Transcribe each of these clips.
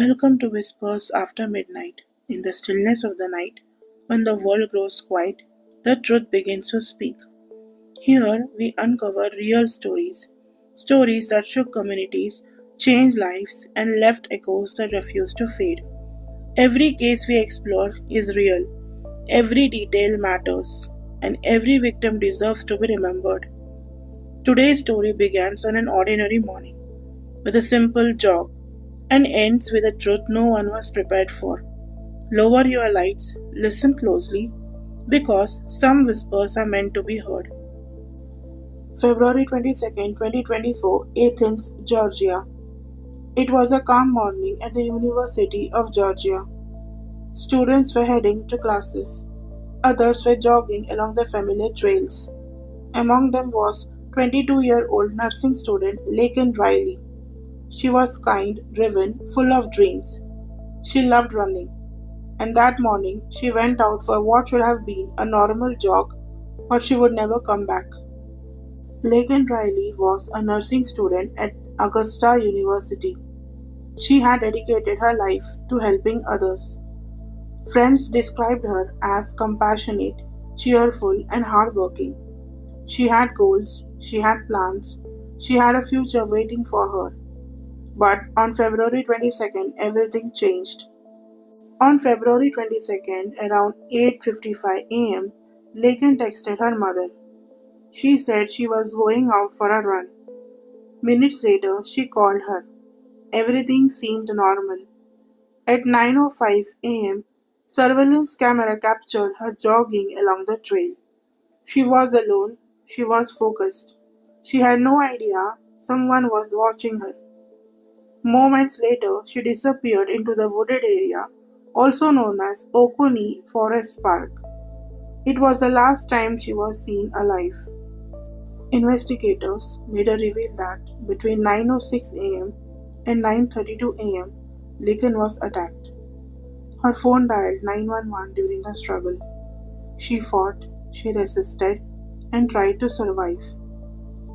Welcome to Whispers After Midnight. In the stillness of the night, when the world grows quiet, the truth begins to speak. Here we uncover real stories, stories that shook communities, changed lives, and left echoes that refuse to fade. Every case we explore is real, every detail matters, and every victim deserves to be remembered. Today's story begins on an ordinary morning with a simple jog and ends with a truth no one was prepared for. Lower your lights, listen closely, because some whispers are meant to be heard. February 22nd, 2024, Athens, Georgia. It was a calm morning at the University of Georgia. Students were heading to classes. Others were jogging along the familiar trails. Among them was 22-year-old nursing student Laken Riley. She was kind, driven, full of dreams. She loved running. And that morning, she went out for what should have been a normal jog, but she would never come back. Laken Riley was a nursing student at Augusta University. She had dedicated her life to helping others. Friends described her as compassionate, cheerful, and hardworking. She had goals, she had plans, she had a future waiting for her. But on February 22nd, everything changed. On February 22nd, around 8:55 am, Laken texted her mother. She said she was going out for a run. Minutes later, she called her. Everything seemed normal. At 9:05 am, surveillance camera captured her jogging along the trail. She was alone, she was focused. She had no idea someone was watching her. Moments later, she disappeared into the wooded area, also known as Oconee Forest Park. It was the last time she was seen alive. Investigators later revealed that between 9:06 am and 9:32 am, Laken was attacked. Her phone dialed 911 during the struggle. She fought, she resisted, and tried to survive.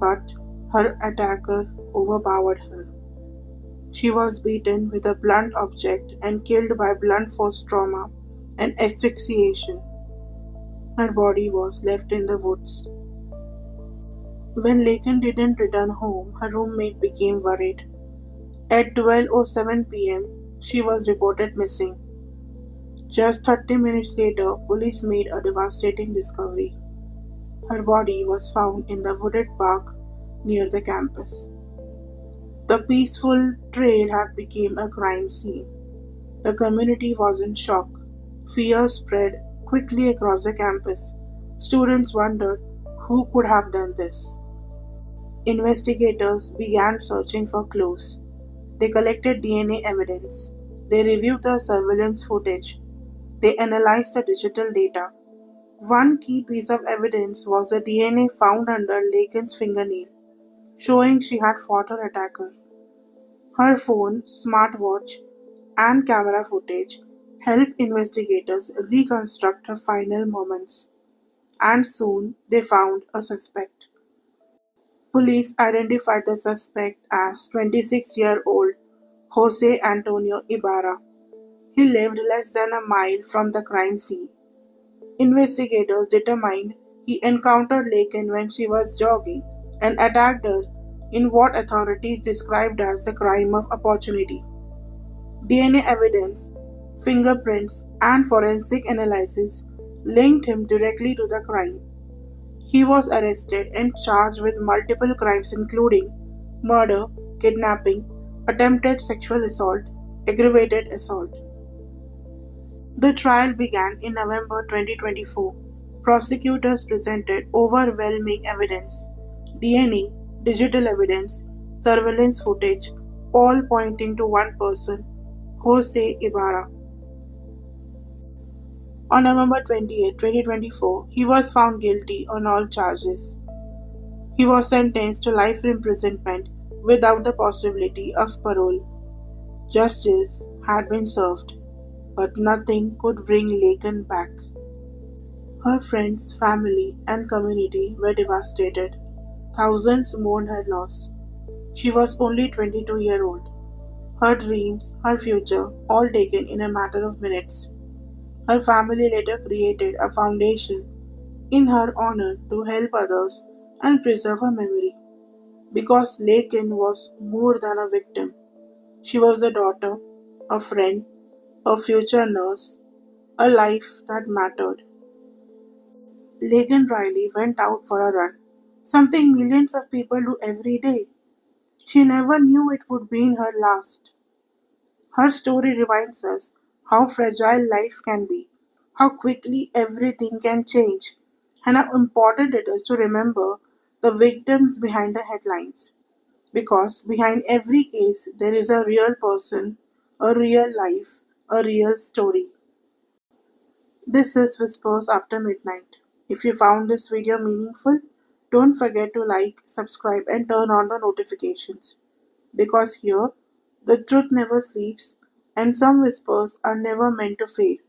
But her attacker overpowered her. She was beaten with a blunt object and killed by blunt force trauma and asphyxiation. Her body was left in the woods. When Laken didn't return home, her roommate became worried. At 12:07 pm, she was reported missing. Just 30 minutes later, police made a devastating discovery. Her body was found in the wooded park near the campus. The peaceful trail had become a crime scene. The community was in shock. Fear spread quickly across the campus. Students wondered who could have done this. Investigators began searching for clues. They collected DNA evidence. They reviewed the surveillance footage. They analyzed the digital data. One key piece of evidence was the DNA found under Laken's fingernail, showing she had fought her attacker. Her phone, smartwatch, and camera footage helped investigators reconstruct her final moments. And soon they found a suspect. Police identified the suspect as 26-year-old Jose Antonio Ibarra. He lived less than a mile from the crime scene. Investigators determined he encountered Laken when she was jogging and attacked her in what authorities described as a crime of opportunity. DNA evidence, fingerprints, and forensic analysis linked him directly to the crime. He was arrested and charged with multiple crimes including murder, kidnapping, attempted sexual assault, aggravated assault. The trial began in November 2024. Prosecutors presented overwhelming evidence: DNA, digital evidence, surveillance footage, all pointing to one person, Jose Ibarra. On November 28, 2024, he was found guilty on all charges. He was sentenced to life imprisonment without the possibility of parole. Justice had been served, but nothing could bring Laken back. Her friends, family, and community were devastated. Thousands mourned her loss. She was only 22-year-old. Her dreams, her future, all taken in a matter of minutes. Her family later created a foundation in her honor to help others and preserve her memory. Because Laken was more than a victim. She was a daughter, a friend, a future nurse, a life that mattered. Laken Riley went out for a run, something millions of people do every day. She never knew it would be her last. Her story reminds us how fragile life can be, how quickly everything can change, and how important it is to remember the victims behind the headlines. Because behind every case, there is a real person, a real life, a real story. This is Whispers After Midnight. If you found this video meaningful, don't forget to like, subscribe, and turn on the notifications. Because here, the truth never sleeps, and some whispers are never meant to fade.